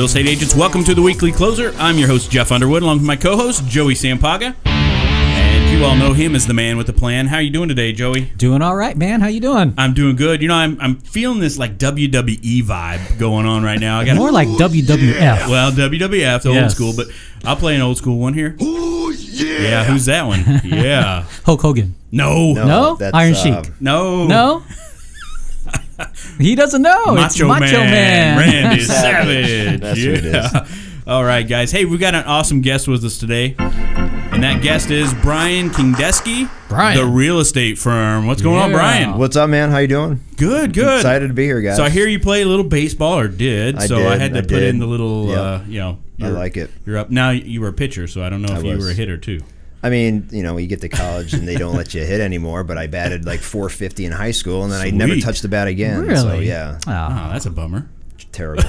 real estate agents. Welcome to the Weekly Closer. I'm your host, Jeff Underwood, along with my co-host, Joey Sampaga. And you all know him as the man with the plan. How are you doing today, Joey? Doing all right, man. How you doing? I'm doing good. You know, I'm feeling this like WWE vibe going on right now. I got more like WWF. Yeah, well, WWF, the old school, but I'll play an old school one here. Oh, yeah. Yeah, who's that one? Yeah. Hulk Hogan. No. That's, Iron Sheik. No. He doesn't know. Macho Man. Randy Savage. That's who it is. All right, guys. Hey, we've got an awesome guest with us today. And that guest is Brian Kingdeski, the real estate firm. What's going on, Brian? What's up, man? How you doing? Good. Excited to be here, guys. So I hear you play a little baseball, or did. I had to put in the little, I like it. You're up. Now you were a pitcher, so I don't know if you were a hitter, too. I mean, you know, you get to college and they don't let you hit anymore, but I batted like .450 in high school, and then I never touched the bat again. Really? So, yeah. Oh, that's a bummer. Terrible.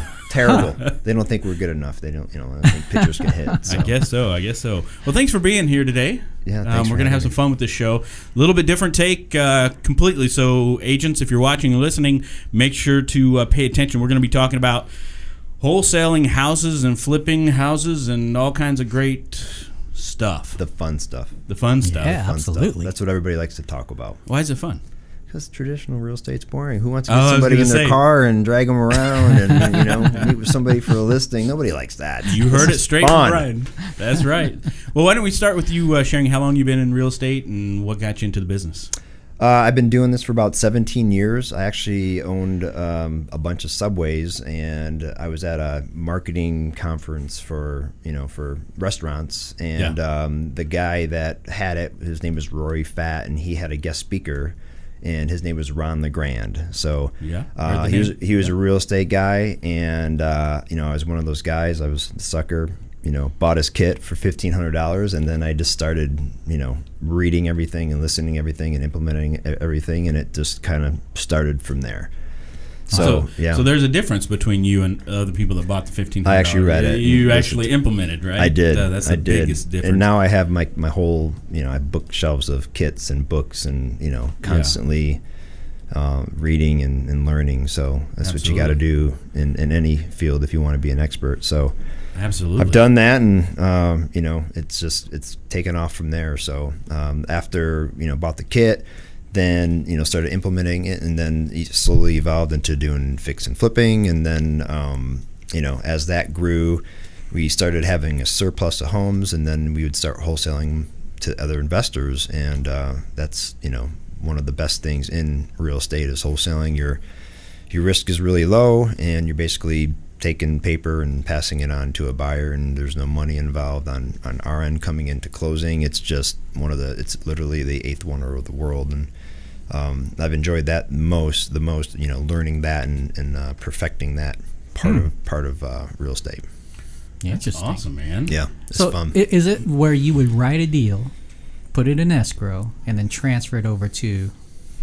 They don't think we're good enough. They don't, I don't think pitchers can hit. So. I guess so. Well, thanks for being here today. Yeah, thanks we're going to have some fun with this show. A little bit different take completely. So, agents, if you're watching and listening, make sure to pay attention. We're going to be talking about wholesaling houses and flipping houses and all kinds of great stuff. The fun stuff. Yeah, absolutely. That's what everybody likes to talk about. Why is it fun? Because traditional real estate's boring. Who wants to get somebody in their car and drag them around and meet with somebody for a listing? Nobody likes that. You heard it straight from Brian. That's right. Well, why don't we start with you sharing how long you've been in real estate and what got you into the business? I've been doing this for about 17 years. I actually owned a bunch of Subways, and I was at a marketing conference for restaurants. And the guy that had it, his name is Rory Fatt, and he had a guest speaker, and his name was Ron LeGrand. So he was a real estate guy, and I was one of those guys. I was a sucker. Bought his kit for $1,500, and then I just started, reading everything and listening to everything and implementing everything, and it just kind of started from there. So there's a difference between you and other people that bought the $1,500. I actually read it. You actually impleaded, right? I did. That's the biggest difference. And now I have my whole, I have bookshelves of kits and books and, constantly reading and learning. So that's what you got to do in any field if you want to be an expert. So absolutely, I've done that, and it's taken off from there. So after bought the kit, then started implementing it, and then slowly evolved into doing fix and flipping, and then as that grew, we started having a surplus of homes, and then we would start wholesaling to other investors, and that's one of the best things in real estate is wholesaling. Your risk is really low, and you're basically taking paper and passing it on to a buyer, and there's no money involved on our end coming into closing. It's just it's literally the eighth wonder of the world, and I've enjoyed that the most, learning that and perfecting that part of real estate. Yeah, that's just awesome, man. Yeah, it's fun. Is it where you would write a deal, put it in escrow, and then transfer it over to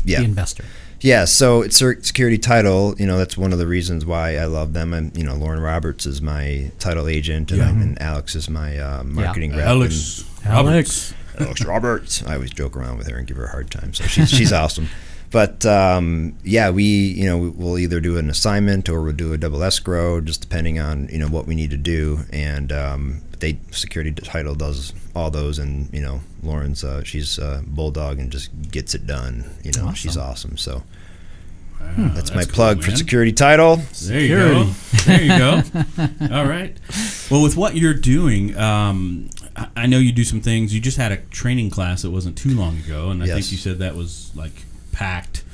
the investor? Yeah, so it's Security Title. That's one of the reasons why I love them. And Lauren Roberts is my title agent, and Alex is my marketing rep. Alex Roberts. I always joke around with her and give her a hard time. So she's awesome. But we'll either do an assignment or we'll do a double escrow, just depending on what we need to do. And Security Title does all those, and Lauren's she's a bulldog and just gets it done. Awesome. She's awesome. So. That's my plug for Security Title. There you go. All right. Well, with what you're doing, I know you do some things. You just had a training class that wasn't too long ago, and I think you said that was like packed.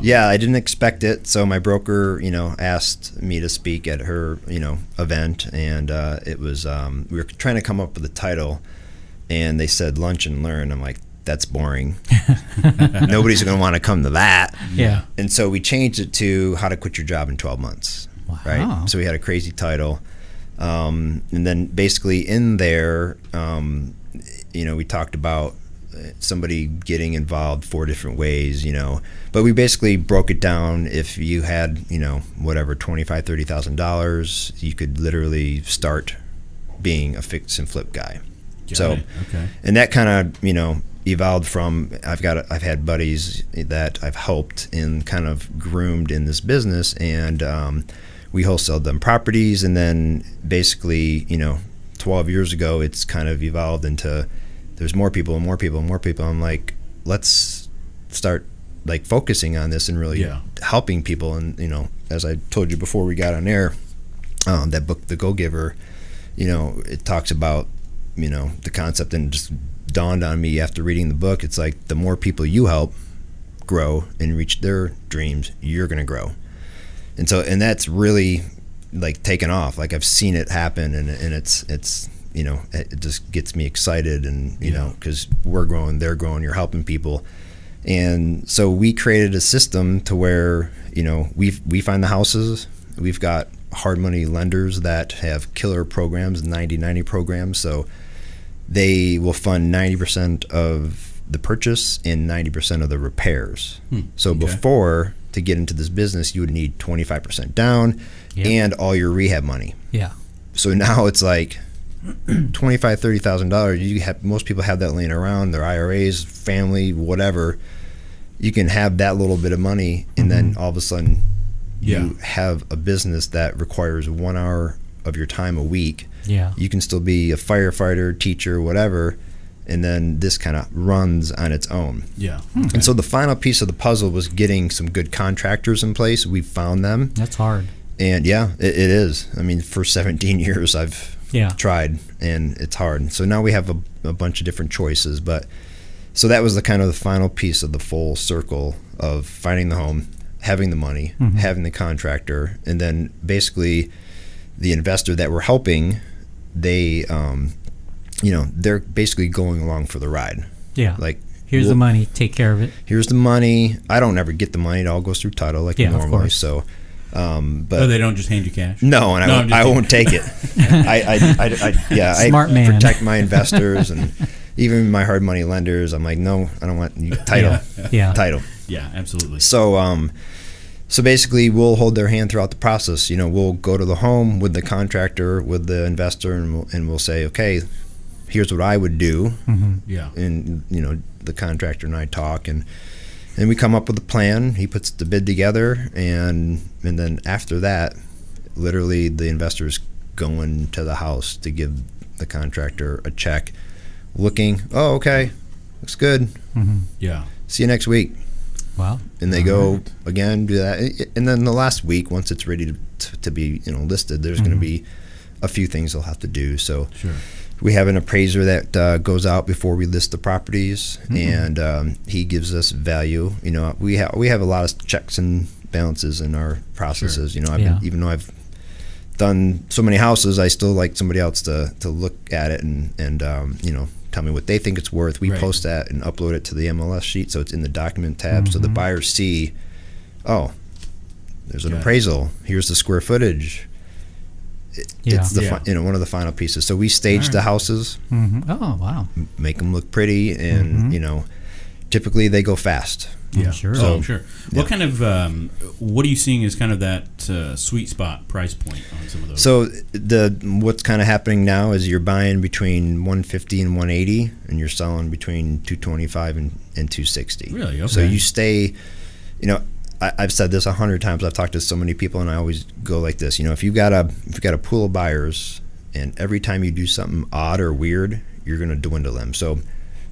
Yeah, I didn't expect it. So my broker, asked me to speak at her, event, and it was we were trying to come up with a title, and they said lunch and learn. I'm like, that's boring. Nobody's going to want to come to that. Yeah. And so we changed it to how to quit your job in 12 months. Wow. Right. So we had a crazy title. And then basically in there, we talked about somebody getting involved 4 different ways, but we basically broke it down. If you had, whatever, $25,000, $30,000, you could literally start being a fix and flip guy. And that kind of, evolved from I've had buddies that I've helped and kind of groomed in this business, and we wholesaled them properties, and then basically, 12 years ago, it's kind of evolved into there's more people and more people and more people. I'm like, let's start like focusing on this and really helping people. And, as I told you before we got on air, that book, The Go-Giver, it talks about, the concept, and just dawned on me after reading the book. It's like the more people you help grow and reach their dreams, you're going to grow. And that's really like taken off. Like I've seen it happen, and it's it just gets me excited, and because we're growing, they're growing, you're helping people. And so we created a system to where we find the houses. We've got hard money lenders that have killer programs, 90-90 programs, so they will fund 90% of the purchase and 90% of the repairs. So before, to get into this business, you would need 25% down and all your rehab money. Yeah. So now it's like $25,000-$30,000. Most people have that laying around, their IRAs, family, whatever. You can have that little bit of money, and then all of a sudden you have a business that requires 1 hour of your time a week. Yeah. You can still be a firefighter, teacher, whatever, and then this kind of runs on its own. Yeah. Okay. And so the final piece of the puzzle was getting some good contractors in place. We found them. That's hard. And it is. I mean, for 17 years I've tried, and it's hard. So now we have a bunch of different choices, but so that was the kind of the final piece of the full circle of finding the home, having the money, having the contractor, and then basically the investor that we're helping, they they're basically going along for the ride. Yeah. Like, here's the money, take care of it. Here's the money. I don't ever get the money. It all goes through title like normally. Of course. So but they don't just hand you cash? No, and I won't take it. Smart man. Protect my investors, and even my hard money lenders. I'm like, no, I don't want title. Title. Yeah, absolutely. So basically, we'll hold their hand throughout the process. We'll go to the home with the contractor, with the investor, and we'll say, okay, here's what I would do. Yeah. And the contractor and I talk, and we come up with a plan. He puts the bid together, and then after that, literally the investor's going to the house to give the contractor a check, looking, oh, okay, looks good. Yeah. See you next week. Wow. And they go again, do that. And then the last week, once it's ready to be listed, there's going to be a few things they'll have to do. So we have an appraiser that goes out before we list the properties, and he gives us value. We have a lot of checks and balances in our processes. Even though I've done so many houses, I still like somebody else to look at it and tell me what they think it's worth. We post that and upload it to the MLS sheet, so it's in the document tab, so the buyers see, oh, there's an appraisal. Here's the square footage. It's one of the final pieces. So we stage the houses. Oh, wow. Make them look pretty, and typically they go fast. Yeah, sure. Sure. What kind of what are you seeing as kind of that sweet spot price point on some of those? So what's kind of happening now is you're buying between 150 and 180, and you're selling between 225 and 260. Really? Okay. So you stay. I've said this 100 times. I've talked to so many people, and I always go like this. If you've got a pool of buyers, and every time you do something odd or weird, you're going to dwindle them. So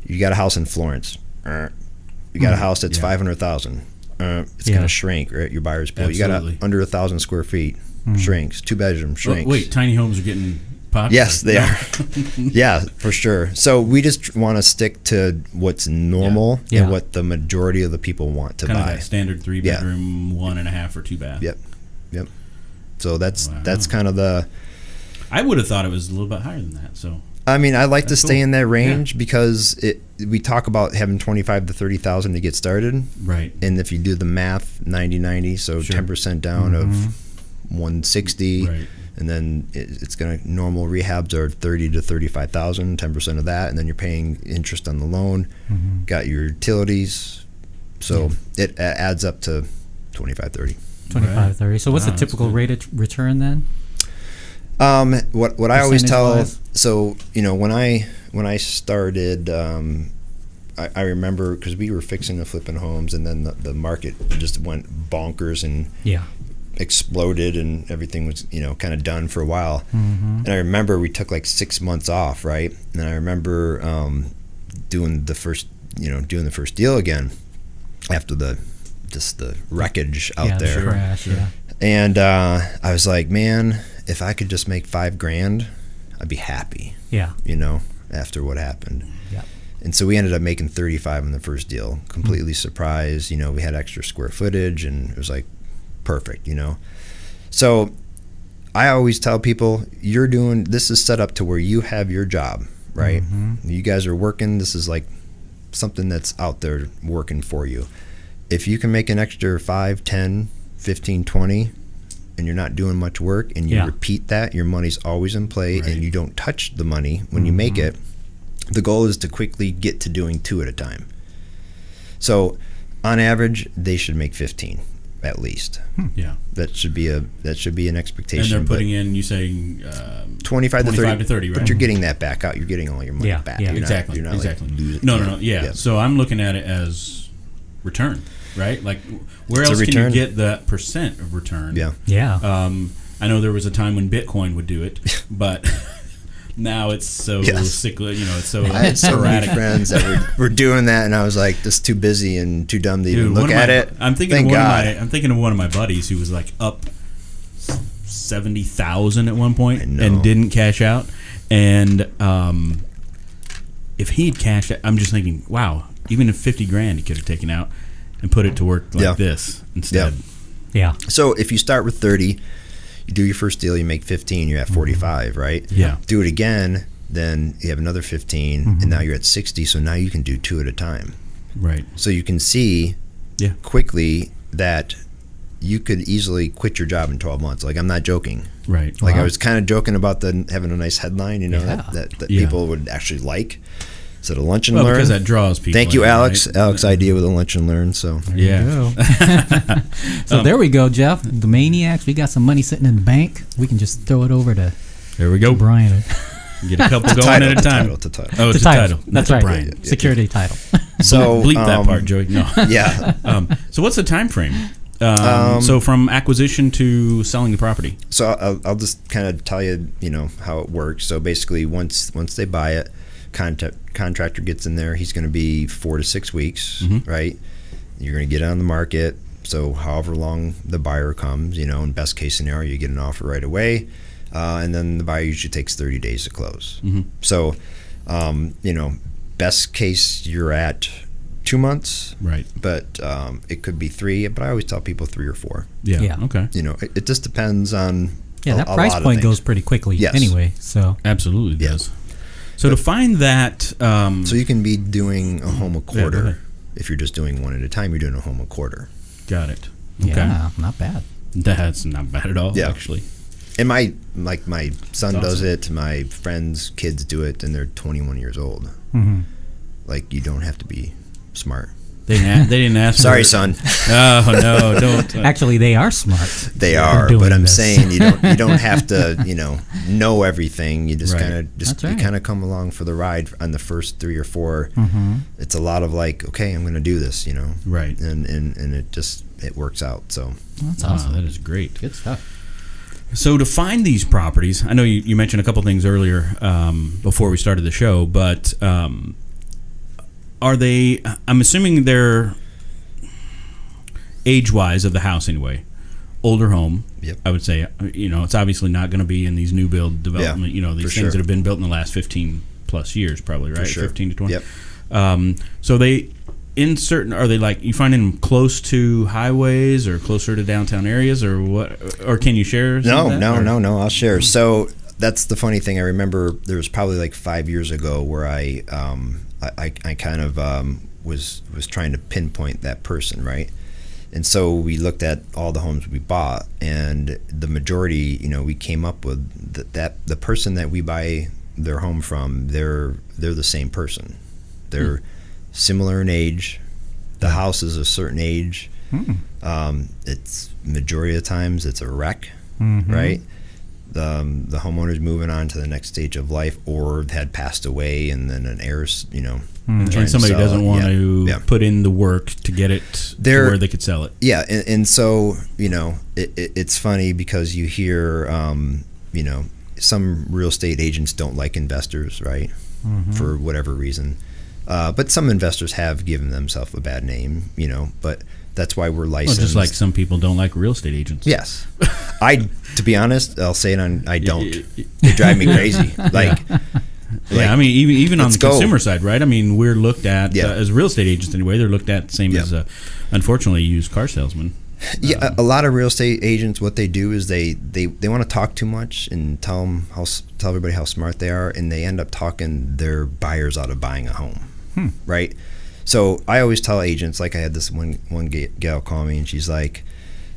you got a house in Florence. You got a house that's 500,000. It's going to shrink, right? Your buyer's pool. Absolutely. You got under 1,000 square feet, shrinks. 2-bedroom shrinks. Wait, tiny homes are getting popular. Yes, they are. Yeah, for sure. So we just want to stick to what's normal and what the majority of the people want to buy. Kind of that standard 3-bedroom, 1.5 or 2 bath. Yep. So that's kind of the. I would have thought it was a little bit higher than that. So. I mean, I like to stay in that range because we talk about having 25 to 30,000 to get started. Right. And if you do the math, 90-90, so 10% down of 160. Right. And then it's going to, normal rehabs are 30 to 35,000, 10% of that, and then you're paying interest on the loan. Got your utilities, so it adds up to 25-30. 25-30. So what's the typical rate of return then? What I always tell, so when I started, I remember because we were fixing and flipping homes, and then the market just went bonkers, and exploded and everything was, kind of done for a while. And I remember we took like 6 months off, right? And I remember doing the first deal again after the wreckage out there. The crash, yeah. And I was like, man, if I could just make $5,000, I'd be happy. Yeah. After what happened. Yeah. And so we ended up making 35 in the first deal. Completely surprised. We had extra square footage, and it was like perfect. So I always tell people, this is set up to where you have your job, right? You guys are working. This is like something that's out there working for you. If you can make an extra 5, 10, 15, 20, and you're not doing much work, and you repeat that, your money's always in play, and you don't touch the money when you make it. The goal is to quickly get to doing 2 at a time. So on average, they should make 15 at least. Yeah. That should be an expectation. And they're putting in, you saying 25 to 30, right? But you're getting that back out. You're getting all your money back. Yeah, You're not exactly. Like losing. No. Yeah. So I'm looking at it as return, right? Like, where else can you get that percent of return? Yeah. Yeah. I know there was a time when Bitcoin would do it, but now it's so cyclical. It's so I had so many friends that were doing that, and I was like, just too busy and too dumb to even look at it. I'm thinking of one of my buddies who was like up 70,000 at one point and didn't cash out. And if he'd cashed out, I'm just thinking, wow, even if $50,000 he could have taken out and put it to work like this instead. Yeah. So if you start with 30, you do your first deal, you make 15, you're at 45, right? Yeah. Do it again, then you have another 15, and now you're at 60, so now you can do 2 at a time. Right. So you can see quickly that you could easily quit your job in 12 months. Like, I'm not joking. Right. Like, I was kind of joking about having a nice headline, that people would actually like. Instead of lunch and learn. Because that draws people. Thank you, in, Alex. Right? Alex idea with a lunch and learn. So So there we go, Jeff. The Maniacs. We got some money sitting in the bank. We can just throw it over to. There we go, Brian. Get a couple going at a time. It's a title. Oh, it's a title. That's right. Brian. Yeah. Security title. So bleep that part, Joey. No. Yeah. So what's the time frame? So from acquisition to selling the property. So I'll just kind of tell you, how it works. So basically, once they buy it, contractor gets in there. He's going to be 4 to 6 weeks, right? You're going to get it on the market. So however long the buyer comes, in best case scenario, you get an offer right away, and then the buyer usually takes 30 days to close. So, best case you're at 2 months, right? But it could be 3. But I always tell people 3 or 4. Yeah. Okay. It just depends on. That price point goes pretty quickly. Yes. Anyway, so absolutely does. So to find that, so you can be doing a home a quarter. If you're just doing one at a time, you're doing a home a quarter. Got it. Okay. Yeah, not bad. That's not bad at all. Actually. And my son does it. My friends' kids do it, and they're 21 years old. Like, you don't have to be smart. They didn't ask. Sorry, son. Oh no, don't. Actually, they are smart. They are, but I'm saying you don't have to know everything. You just kind of come along for the ride on the first 3 or 4. It's a lot of like, okay, I'm going to do this, Right. And it works out. So that's awesome. That is great. Good stuff. So to find these properties, I know you mentioned a couple things earlier before we started the show, but. Are they? I'm assuming they're age-wise of the house anyway. Older home. Yep. I would say. It's obviously not going to be in these new build development. These things that have been built in the last 15 plus years, probably, right? 15 to 20. Yep. So they in certain. Are they like you find them close to highways or closer to downtown areas or what? Or can you share? No. I'll share. So that's the funny thing. I remember there was probably like 5 years ago where I kind of was trying to pinpoint that person, right? And so we looked at all the homes we bought, and the majority, we came up with that the person that we buy their home from, they're the same person. They're similar in age. The house is a certain age. It's majority of the times it's a wreck, right? the homeowner's moving on to the next stage of life, or had passed away, and then an heir's, and somebody doesn't want to put in the work to get it to where they could sell it. Yeah, and so it's funny because you hear some real estate agents don't like investors, right? For whatever reason, but some investors have given themselves a bad name, but that's why we're licensed. Well, just like some people don't like real estate agents. Yes. To be honest, I'll say it I don't. They drive me crazy. I mean, even on the consumer side, right? I mean, we're looked at as real estate agents anyway. They're looked at the same as, unfortunately, used car salesmen. Yeah, a lot of real estate agents, what they do is they want to talk too much and tell everybody how smart they are, and they end up talking their buyers out of buying a home, right? So I always tell agents, like I had this one gal call me, and she's like,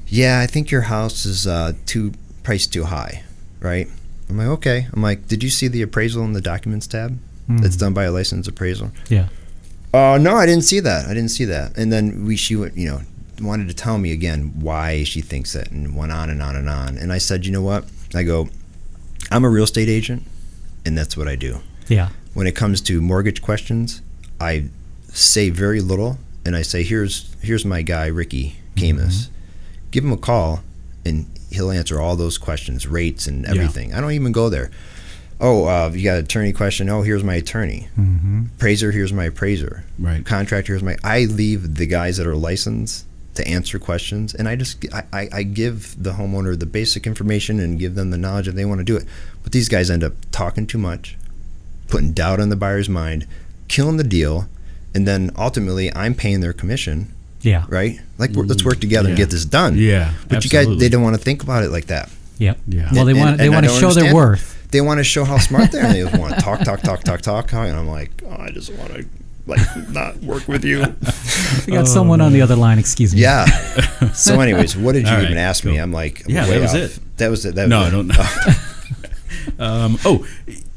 "Yeah, I think your house is priced too high," right? I'm like, "Okay." I'm like, "Did you see the appraisal in the documents tab? That's done by a licensed appraiser?" Yeah. No, I didn't see that. And then she went, wanted to tell me again why she thinks that, and went on and on and on. And I said, "You know what?" I go, "I'm a real estate agent, and that's what I do." Yeah. When it comes to mortgage questions, I say very little, and I say, here's my guy, Ricky Camus. Give him a call, and he'll answer all those questions, rates and everything. I don't even go there. Oh, you got an attorney question? Oh, here's my attorney. Appraiser, here's my appraiser. Right. Contractor, here's my... I leave the guys that are licensed to answer questions, and I give the homeowner the basic information and give them the knowledge if they want to do it. But these guys end up talking too much, putting doubt on the buyer's mind, killing the deal, and then ultimately I'm paying their commission. Yeah. Right? Like, let's work together and get this done. Yeah. But absolutely. You guys, they don't want to think about it like that. Yep. Yeah. Well, they want to show their worth. They want to show how smart they are. They just want to talk. And I'm like, oh, I just want to not work with you. We got someone on the other line. Excuse me. Yeah. So, anyways, what did you even ask me? I'm like, that was it. That was it. No, I don't know.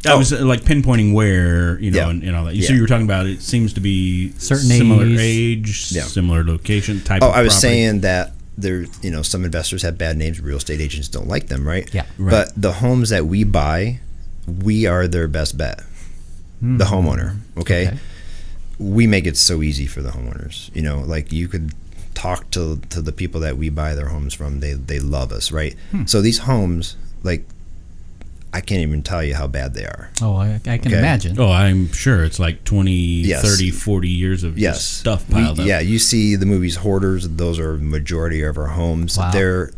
I was like pinpointing where, and all that. So you were talking about it seems to be similar age, similar location, type of property. I was saying that there, some investors have bad names. Real estate agents don't like them, right? Yeah. Right. But the homes that we buy, we are their best bet. The homeowner, okay? We make it so easy for the homeowners. Like you could talk to the people that we buy their homes from. They love us, right? So these homes, like, I can't even tell you how bad they are. Oh, I can imagine. Oh, I'm sure it's like 20, 30, 40 years of stuff piled up. Yeah, you see the movies Hoarders. Those are majority of our homes. Wow.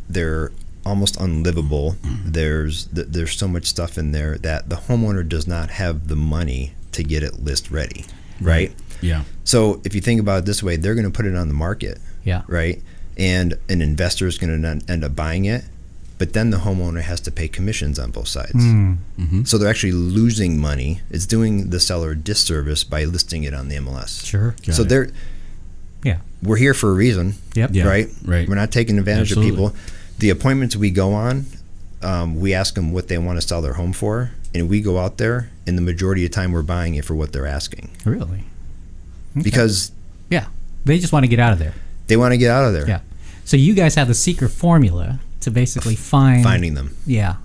They're almost unlivable. There's so much stuff in there that the homeowner does not have the money to get it list ready, right? Yeah. So if you think about it this way, they're going to put it on the market, right? And an investor is going to end up buying it. But then the homeowner has to pay commissions on both sides. So they're actually losing money. It's doing the seller a disservice by listing it on the MLS. Sure. So we're here for a reason, right? Right. We're not taking advantage of people. The appointments we go on, we ask them what they want to sell their home for, and we go out there, and the majority of the time we're buying it for what they're asking. Really? Okay. Because they just want to get out of there. They want to get out of there. Yeah. So you guys have the secret formula to basically finding them. Yeah.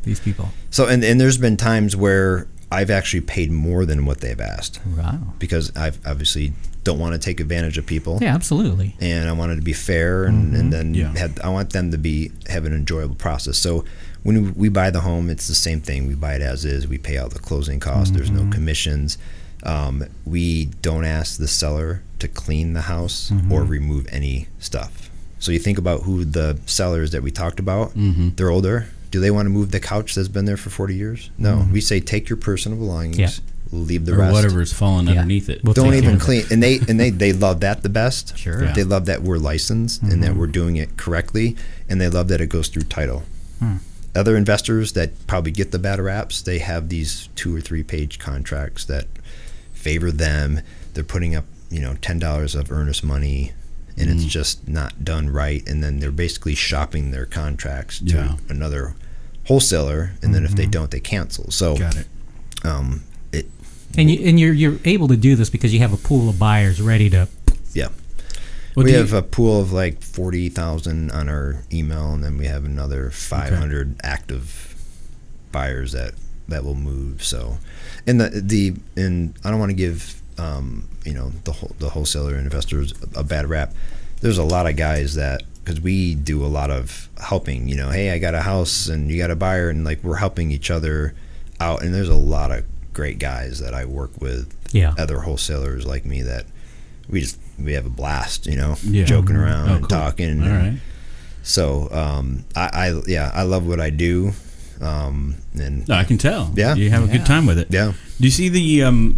These people. So and there's been times where I've actually paid more than what they've asked. Wow. Because I obviously don't want to take advantage of people. Yeah, absolutely. And I wanted to be fair, and then I want them to have an enjoyable process. So when we buy the home, it's the same thing. We buy it as is. We pay out the closing costs. There's no commissions. We don't ask the seller to clean the house or remove any stuff. So you think about who the sellers that we talked about, they're older. Do they want to move the couch that's been there for 40 years? No. We say take your personal belongings, leave the or rest. Or whatever's fallen underneath it. We'll don't even clean. And they love that the best. Sure. They love that we're licensed and that we're doing it correctly, and they love that it goes through title. Other investors that probably get the bad raps, they have these 2 or 3 page contracts that favor them. They're putting up, $10 of earnest money, and it's just not done right, and then they're basically shopping their contracts to another wholesaler, and then if they don't, they cancel. So got it. And you're able to do this because you have a pool of buyers ready to. Yeah. Well, we have a pool of like 40,000 on our email, and then we have another 500 active buyers that will move. So, and I don't want to give the wholesaler investors a bad rap. There's a lot of guys that, because we do a lot of helping, hey, I got a house and you got a buyer, and like we're helping each other out. And there's a lot of great guys that I work with, other wholesalers like me, that we have a blast, joking around and talking. All right. So I love what I do. And I can tell. Yeah. You have a good time with it. Yeah. Do you see the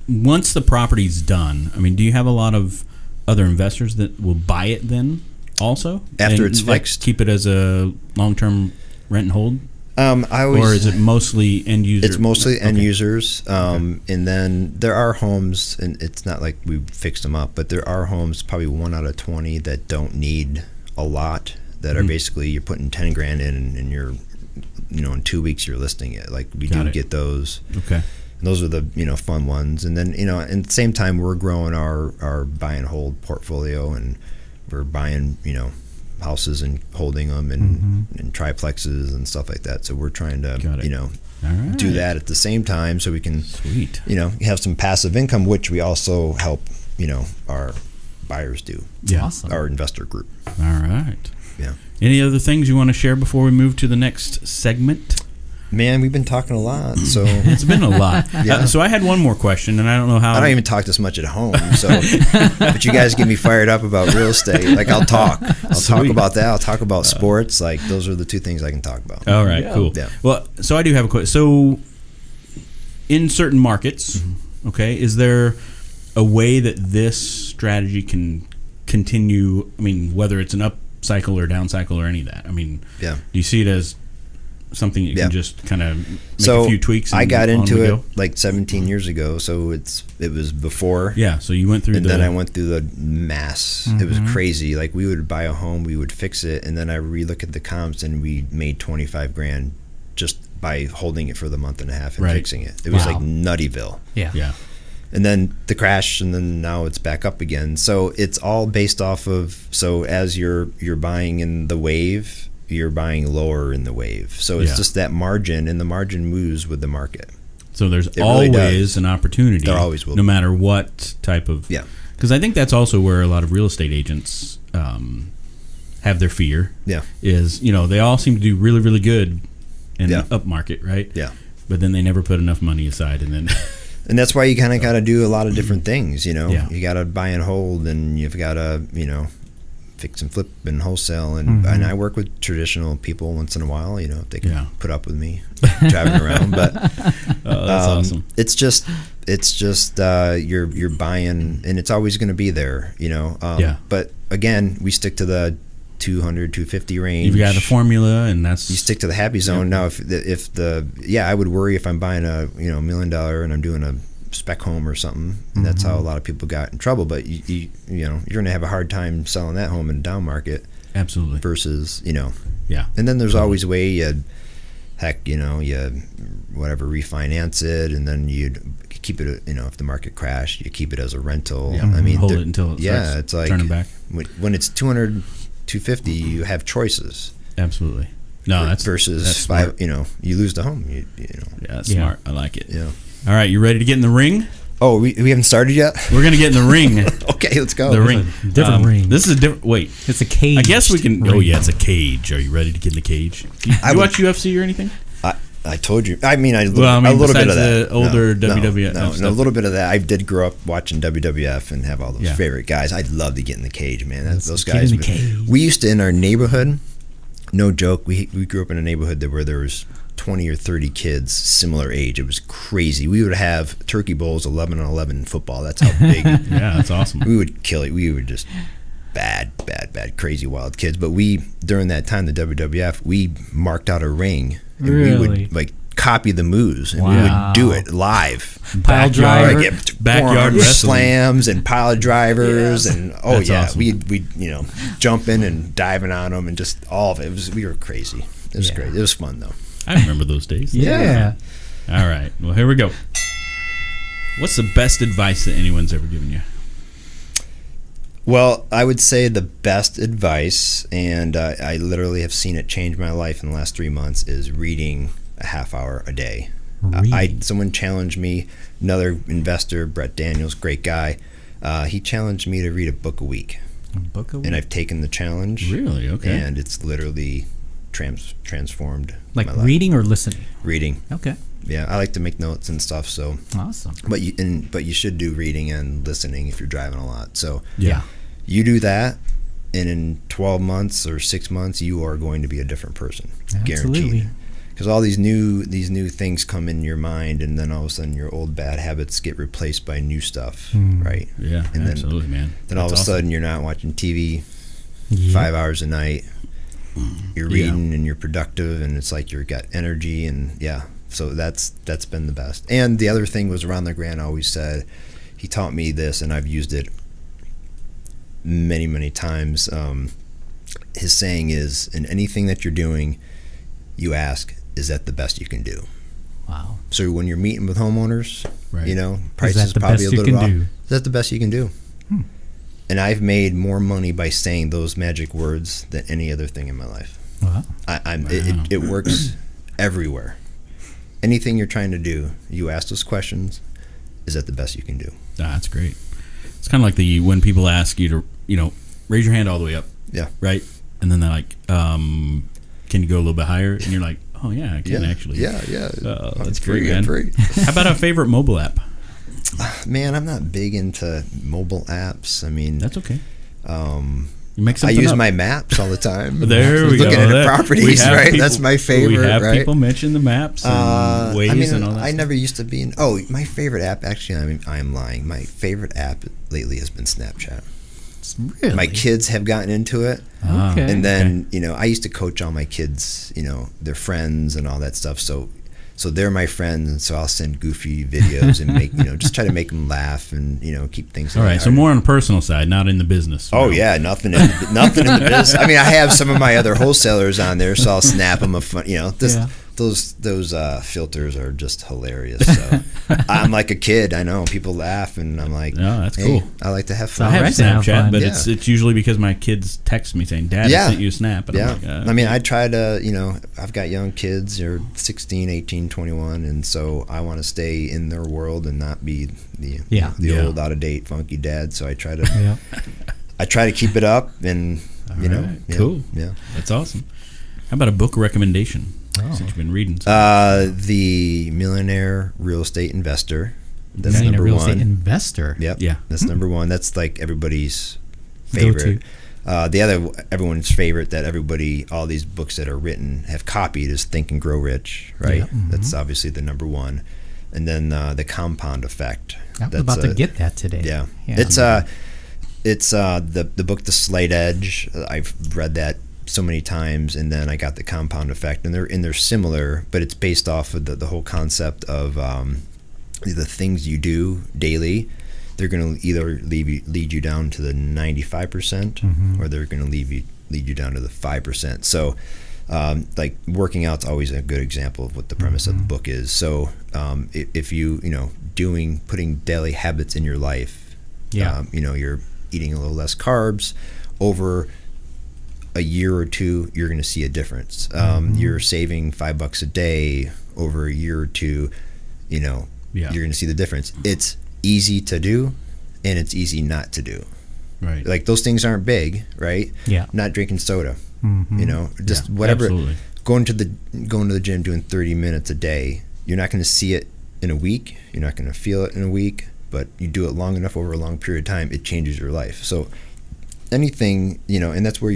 once the property's done, I mean, do you have a lot of other investors that will buy it then also? After and it's fixed? Keep it as a long-term rent and hold? Or is it mostly end users? It's mostly end users. And then there are homes, and it's not like we fixed them up, but there are homes, probably 1 out of 20, that don't need a lot, that are basically, you're putting 10 grand in, and you're, in 2 weeks you're listing it. Like we get those. Okay. And those are the fun ones. And then at the same time, we're growing our buy and hold portfolio, and we're buying houses and holding them, and triplexes and stuff like that. So we're trying to do that at the same time, so we can have some passive income, which we also help our buyers do. Yeah. Awesome. Our investor group. All right. Yeah. Any other things you want to share before we move to the next segment? Man, we've been talking a lot, so it's been a lot. Yeah. So I had one more question, and I don't know how. I don't even talk this much at home, so but you guys get me fired up about real estate. Like I'll talk about that. I'll talk about sports. Like those are the two things I can talk about. All right, cool. Yeah. Well, so I do have a question. So in certain markets, okay, is there a way that this strategy can continue? I mean, whether it's an up cycle or down cycle or any of that. I mean, do you see it as something you can just kind of make a few tweaks? I got into it like 17 years ago, so it was before. Yeah, so you went through then I went through the mass. It was crazy. Like we would buy a home, we would fix it, and then I relook at the comps, and we made 25 grand just by holding it for the month and a half and fixing it. It was like Nuttyville. Yeah. And then the crash, and then now it's back up again. So it's all based off of, so as you're buying in the wave, you're buying lower in the wave. So it's just that margin, and the margin moves with the market. So there's always an opportunity. There always will be. No matter what type of... Yeah. Because I think that's also where a lot of real estate agents have their fear. Yeah. Is, they all seem to do really, really good in the up market, right? Yeah. But then they never put enough money aside, and then... And that's why you kind of got to do a lot of different things, Yeah. You got to buy and hold, and you've got to, fix and flip and wholesale. And I work with traditional people once in a while, if they can put up with me driving around. But that's awesome. It's just you're buying, and it's always going to be there, But again, we stick to the 200, 250 range. You've got a formula, and that's... You stick to the happy zone. Now, I would worry if I'm buying a $1 million and I'm doing a spec home or something, and that's how a lot of people got in trouble. But you're going to have a hard time selling that home in a down market. Absolutely. Versus Yeah. And then there's always a way you refinance it, and then you'd keep it. If the market crashed, you keep it as a rental. Yeah. I mean, hold it until it starts it's like turning back. When it's 200, 250, you have choices. Absolutely. No, that's versus smart. you lose the home. Yeah, that's smart. I like it. Yeah. All right, you ready to get in the ring? Oh, we haven't started yet? We're going to get in the ring. Okay, let's go. The ring. Different ring. This is a different... Wait. It's a cage. I guess we can... ring. Oh, yeah, it's a cage. Are you ready to get in the cage? You watch UFC or anything? I told you. I mean, a little bit of that. The older WWF No, stuff. a little bit of that. I did grow up watching WWF and have all those favorite guys. I'd love to get in the cage, man. Those guys. Get in the cage. We used to, in our neighborhood, no joke, we grew up in a neighborhood where there was 20 or 30 kids similar age. It was crazy. We would have turkey bowls, 11-on-11 football. That's how big. Yeah, that's awesome. We would kill it. We were just bad, crazy, wild kids. But during that time, the WWF, we marked out a ring. And we would copy the moves, and we would do it live. Pile driver, backyard wrestling, slams, and pile drivers, and That's awesome. we jumping and diving on them, and just all of it. We were crazy. It was great. It was fun though. I remember those days. Yeah. All right. Well, here we go. What's the best advice that anyone's ever given you? Well, I would say the best advice, and I literally have seen it change my life in the last 3 months, is reading a half hour a day. Someone challenged me, another investor, Brett Daniels, great guy. He challenged me to read a book a week. A book a week? And I've taken the challenge. Really? Okay. And it's literally transformed like my life. Reading or listening? Reading. Okay. Yeah, I like to make notes and stuff. So awesome. But you should do reading and listening if you're driving a lot. So yeah, you do that, and in 12 months or 6 months, you are going to be a different person. Absolutely. Guaranteed. Because all these new things come in your mind, and then all of a sudden your old bad habits get replaced by new stuff, right? Yeah, and absolutely, man. Then all of a sudden you're not watching TV 5 hours a night. You're reading and you're productive, and it's like you've got energy, and so that's been the best. And the other thing was Ron LeGrand always said, he taught me this, and I've used it many times. His saying is, in anything that you're doing, you ask, is that the best you can do? Wow. So when you're meeting with homeowners, right. Price is probably a little off. Is that the best you can do? And I've made more money by saying those magic words than any other thing in my life. Wow. It works everywhere. Anything you're trying to do, you ask those questions, is that the best you can do? That's great. It's kind of like when people ask you to, raise your hand all the way up. Yeah. Right? And then they're like, can you go a little bit higher? And you're like, oh, yeah, I can actually. Yeah. That's great, man. How about a favorite mobile app? Man, I'm not big into mobile apps. I mean, that's okay. You make something I use my maps all the time. There we go. Looking at properties, right? People, that's my favorite. We have right? people mention the maps and Waze and all that. I never used to be in. Oh, my favorite app. Actually, I am lying. My favorite app lately has been Snapchat. Really? My kids have gotten into it. Okay. And then I used to coach all my kids. Their friends and all that stuff. So they're my friends, and so I'll send goofy videos and make just try to make them laugh and keep things. All right, so more on the personal side, not in the business. Oh yeah, nothing in the business. I mean, I have some of my other wholesalers on there, so I'll snap them a fun. Those filters are just hilarious. So I'm like a kid. I know people laugh, and I'm like, no, that's cool. I like to have fun. I have Snapchat, but it's usually because my kids text me saying, "Dad, I sent you a snap." And I'm like, I mean, I try to, I've got young kids. They're 16, 18, 21, and so I want to stay in their world and not be the old, out of date, funky dad. So I try to, I try to keep it up, and cool. Yeah, that's awesome. How about a book recommendation? Since you've been reading The Millionaire Real Estate Investor. That's number real one. Estate Investor. Yep. Yeah. That's number one. That's like everybody's favorite. The other everyone's favorite that all these books that are written have copied is Think and Grow Rich, right? Yeah. Mm-hmm. That's obviously the number one. And then the Compound Effect. I'm about to get that today. Yeah. It's the book The Slight Edge. I've read that so many times, and then I got the Compound Effect, and they're similar, but it's based off of the whole concept of the things you do daily. They're going to either lead you down to the 95%, or they're going to lead you down to the 5%. So, like working out's always a good example of what the premise of the book is. So, if putting daily habits in your life, you're eating a little less carbs over a year or two, you're going to see a difference. You're saving $5 a day over a year or two, you're going to see the difference. It's easy to do, and it's easy not to do. Right. Like those things aren't big, right? Yeah. Not drinking soda, just whatever. Absolutely. Going to the gym, doing 30 minutes a day. You're not going to see it in a week. You're not going to feel it in a week, but you do it long enough over a long period of time, it changes your life. So anything, and that's where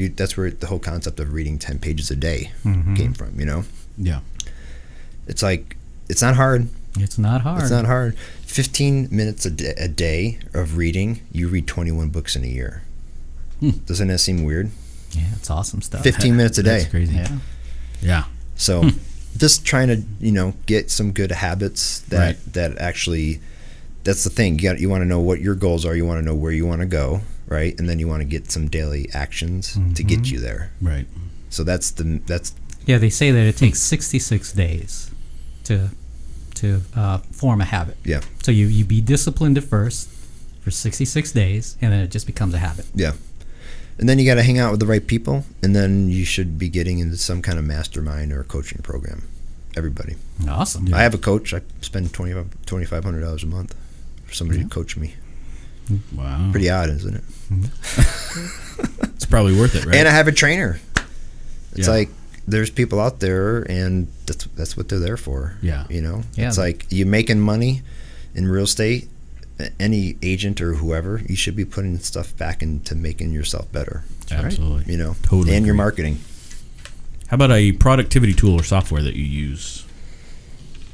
the whole concept of reading 10 pages a day came from, Yeah. It's like, it's not hard. It's not hard. It's not hard. 15 minutes a day of reading, you read 21 books in a year. Doesn't that seem weird? Yeah, it's awesome stuff. 15 minutes a day. That's crazy. Yeah. So just trying to, get some good habits that actually, that's the thing. You want to know what your goals are. You want to know where you want to go. Right, and then you want to get some daily actions to get you there. Right. So that's. Yeah, they say that it takes 66 days to form a habit. Yeah. So you be disciplined at first, for 66 days, and then it just becomes a habit. Yeah. And then you got to hang out with the right people, and then you should be getting into some kind of mastermind or coaching program. Everybody. Awesome. Yeah. I have a coach. I spend $2,500 a month for somebody to coach me. Wow. Pretty odd, isn't it? It's probably worth it, right? And I have a trainer. It's Yeah. like there's people out there, and that's what they're there for. Yeah. You know? Yeah. It's like you making money in real estate, any agent or whoever, you should be putting stuff back into making yourself better. Absolutely. You know? Totally. And your agree. marketing. How about a productivity tool or software that you use?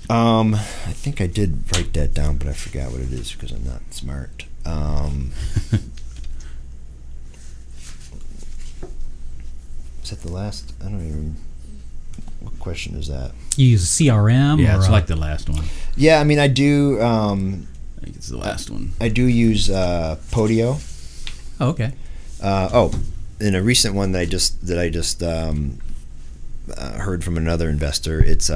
I think I did write that down, but I forgot what it is because I'm not smart. Is that the last? I don't even. What question is that? You use CRM? Yeah, or, it's like the last one. Yeah, I mean, I do. I think it's the last one. I do use Podio. Oh, okay. In a recent one that I just heard from another investor, it's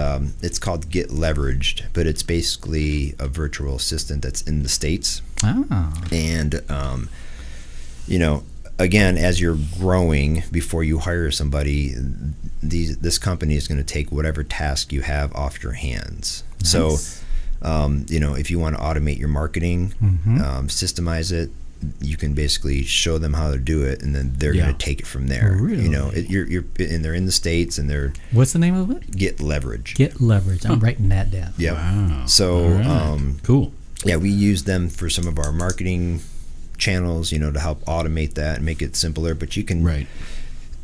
called Get Leveraged, but it's basically a virtual assistant that's in the States. Oh. And you know, again, as you're growing, before you hire somebody, this company is going to take whatever task you have off your hands. Nice. So, you know, if you want to automate your marketing, systemize it, you can basically show them how to do it, and then they're going to take it from there. Really? You know, and they're in the States, and they're What's the name of it? Get Leverage. Get Leverage. I'm writing that down. Yeah. Wow. So, All right. Cool. yeah, we use them for some of our marketing channels, you know, to help automate that and make it simpler. But you can, Right.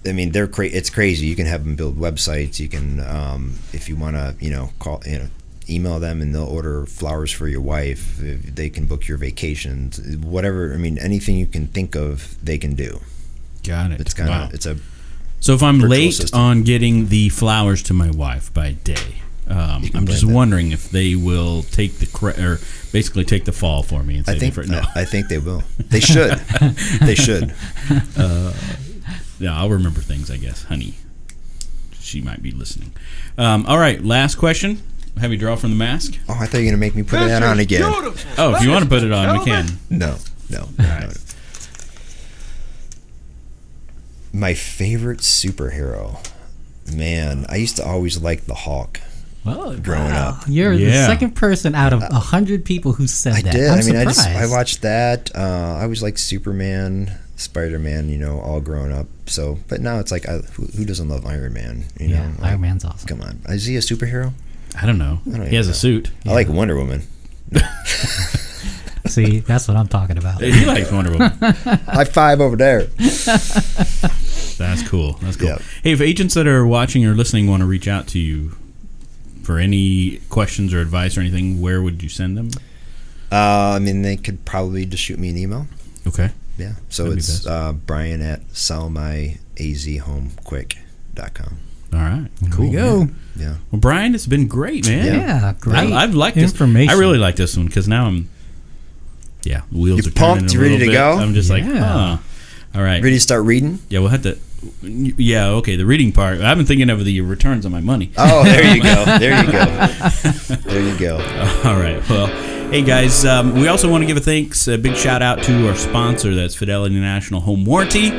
I mean, it's crazy. You can have them build websites. You can, if you want to, you know, email them and they'll order flowers for your wife. They can book your vacations, whatever. I mean, anything you can think of, they can do. Got it. It's kind of, Wow. it's a. So if I'm virtual late assistant. on getting the flowers to my wife by day, I'm just blame them. wondering if they will take or basically take the fall for me and say I think they will. They should. They should. Yeah, I'll remember things, I guess. Honey, she might be listening. All right, last question. Have you draw from the mask? Oh, I thought you were gonna make me put that on again. Oh, if you want to put it on, we can. No. All right. My favorite superhero, man. I used to always like the Hulk. Well, Growing up. You're the Yeah. second person out of 100 people who said I that. did. I'm I mean, surprised. I watched that. I always liked Superman, Spider-Man. You know, all growing up. So, but now it's like, who doesn't love Iron Man? You Yeah, know, like, Iron Man's awesome. Come on, is he a superhero? I don't know. I don't He has even a suit. I like Wonder Woman. See, that's what I'm talking about. He likes Wonder Woman. High five over there. That's cool. That's cool. Yeah. Hey, if agents that are watching or listening want to reach out to you for any questions or advice or anything, where would you send them? I mean, they could probably just shoot me an email. Okay. Yeah. So That'd be it's best. Brian at sellmyazhomequick.com. All right. There Cool. we go. man. Yeah. Well, Brian, it's been great, man. Yeah, great. I've liked this information. I really like this one because now I'm. Yeah, the wheels You are turning pumped? a You ready little to bit. go? I'm just like, Yeah. all right. Ready to start reading? Yeah, we'll have to. Yeah, okay. The reading part. I've been thinking of the returns on my money. Oh, there you go. There you go. There you go. All right. Well, hey guys, we also want to give a big shout out to our sponsor. That's Fidelity National Home Warranty,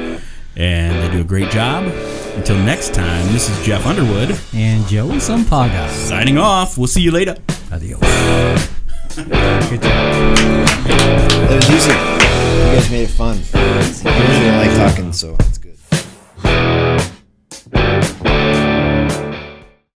and they do a great job. Until next time, this is Jeff Underwood And Joey Sampaga. signing off. We'll see you later. Adios. Good job. It was easy. You guys made it fun. Usually I like talking, so it's